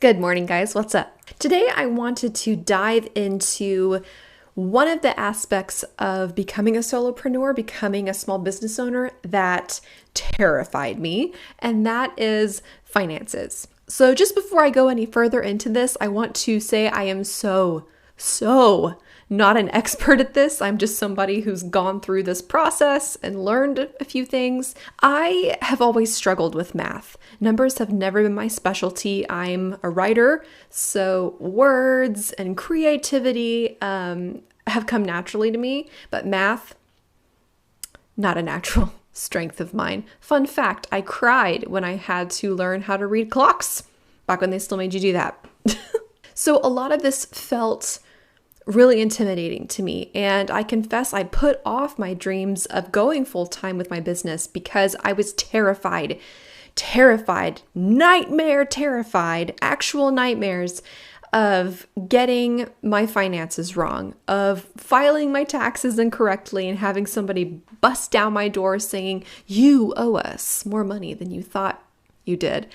Good morning, guys. What's up? Today, I wanted to dive into one of the aspects of becoming a solopreneur, becoming a small business owner that terrified me, and that is finances. So, just before I go any further into this, I want to say I am so not an expert at this. I'm just somebody who's gone through this process and learned a few things. I have always struggled with math. Numbers have never been my specialty. I'm a writer, so words and creativity have come naturally to me, but math, not a natural strength of mine. Fun fact, I cried when I had to learn how to read clocks, back when they still made you do that. So a lot of this felt really intimidating to me. And I confess I put off my dreams of going full-time with my business because I was terrified, nightmare terrified, actual nightmares of getting my finances wrong, of filing my taxes incorrectly and having somebody bust down my door saying, "You owe us more money than you thought you did,"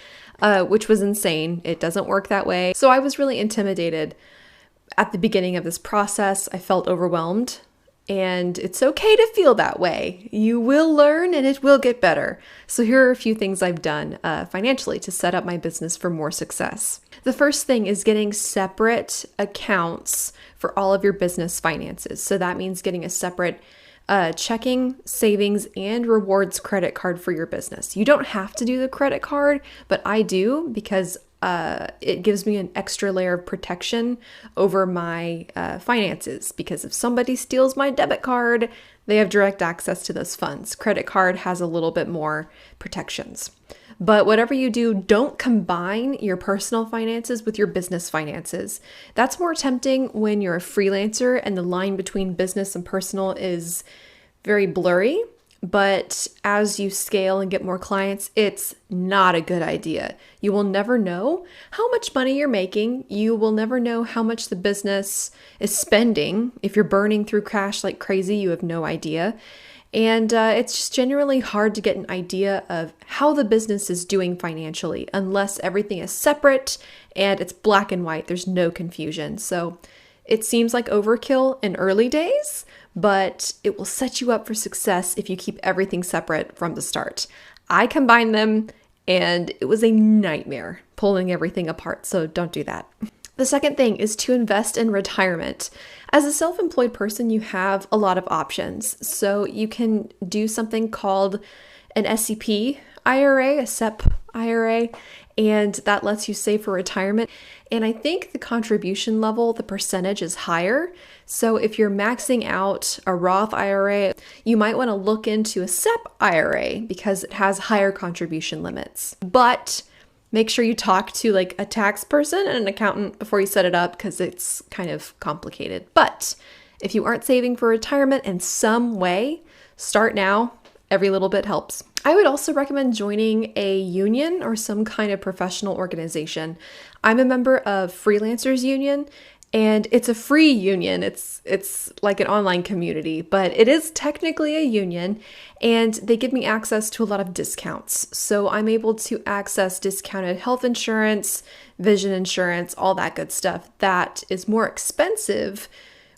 which was insane. It doesn't work that way. So I was really intimidated at the beginning of this process. I felt overwhelmed, and it's okay to feel that way. You will learn and it will get better. So here are a few things I've done financially to set up my business for more success. The first thing is getting separate accounts for all of your business finances. So that means getting a separate checking, savings, and rewards credit card for your business. You don't have to do the credit card, but I do because it gives me an extra layer of protection over my finances, because if somebody steals my debit card, they have direct access to those funds. Credit card has a little bit more protections. But whatever you do, don't combine your personal finances with your business finances. That's more tempting when you're a freelancer and the line between business and personal is very blurry. But as you scale and get more clients, it's not a good idea. You will never know how much money you're making. You will never know how much the business is spending. If you're burning through cash like crazy, you have no idea. And it's just generally hard to get an idea of how the business is doing financially unless everything is separate and it's black and white. There's no confusion. So it seems like overkill in early days, but it will set you up for success if you keep everything separate from the start. I combined them and it was a nightmare pulling everything apart, so don't do that. The second thing is to invest in retirement. As a self-employed person, you have a lot of options. So you can do something called an SEP IRA, a SEP IRA, and that lets you save for retirement. And I think the contribution level, the percentage is higher. So if you're maxing out a Roth IRA, you might want to look into a SEP IRA because it has higher contribution limits. But make sure you talk to like a tax person and an accountant before you set it up because it's kind of complicated. But if you aren't saving for retirement in some way, start now. Every little bit helps. I would also recommend joining a union or some kind of professional organization. I'm a member of Freelancers Union, and it's a free union. It's like an online community, but it is technically a union, and they give me access to a lot of discounts. So I'm able to access discounted health insurance, vision insurance, all that good stuff that is more expensive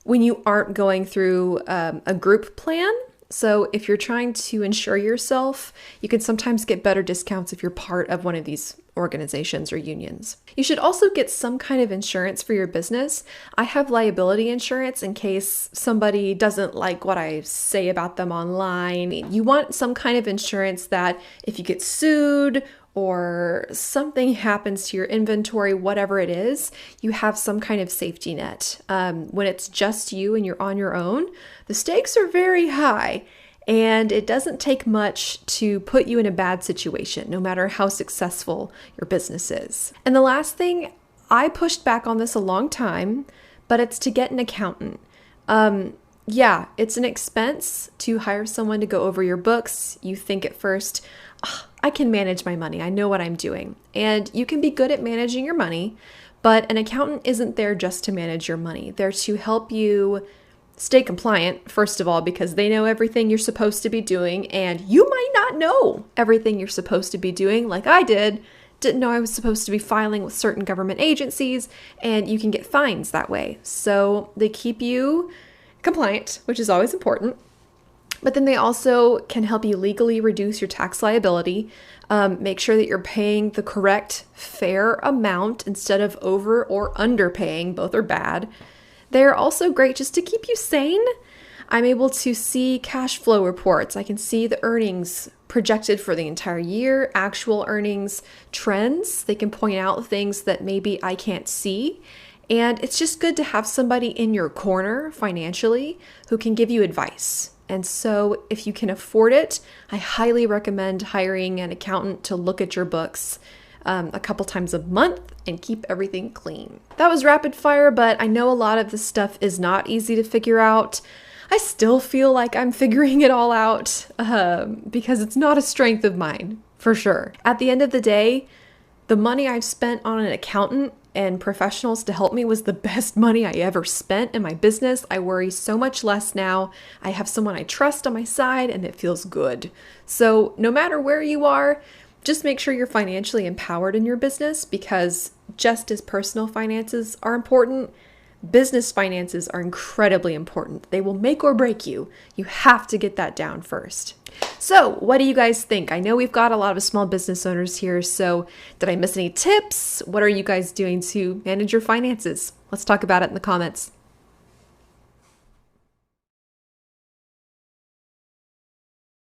when you aren't going through a group plan. So if you're trying to insure yourself, you can sometimes get better discounts if you're part of one of these organizations or unions. You should also get some kind of insurance for your business. I have liability insurance in case somebody doesn't like what I say about them online. You want some kind of insurance that if you get sued or something happens to your inventory, whatever it is, you have some kind of safety net. When it's just you and you're on your own, the stakes are very high, and it doesn't take much to put you in a bad situation, no matter how successful your business is. And the last thing, I pushed back on this a long time, but it's to get an accountant. Yeah, it's an expense to hire someone to go over your books. You think at first, I can manage my money. I know what I'm doing. And you can be good at managing your money, but an accountant isn't there just to manage your money. They're to help you stay compliant, first of all, because they know everything you're supposed to be doing, and you might not know everything you're supposed to be doing like I did didn't know I was supposed to be filing with certain government agencies, and you can get fines that way. So they keep you compliant, which is always important. But then they also can help you legally reduce your tax liability, make sure that you're paying the correct fair amount instead of over or underpaying. Both are bad. They're also great just to keep you sane. I'm able to see cash flow reports. I can see the earnings projected for the entire year, actual earnings trends. They can point out things that maybe I can't see. And it's just good to have somebody in your corner financially who can give you advice. And so if you can afford it, I highly recommend hiring an accountant to look at your books a couple times a month and keep everything clean. That was rapid fire, but I know a lot of this stuff is not easy to figure out. I still feel like I'm figuring it all out because it's not a strength of mine, for sure. At the end of the day, the money I've spent on an accountant and professionals to help me was the best money I ever spent in my business. I worry so much less now. I have someone I trust on my side and it feels good. So no matter where you are, just make sure you're financially empowered in your business, because just as personal finances are important, business finances are incredibly important. They will make or break you. You have to get that down first. So what do you guys think? I know we've got a lot of small business owners here, so did I miss any tips? What are you guys doing to manage your finances? Let's talk about it in the comments.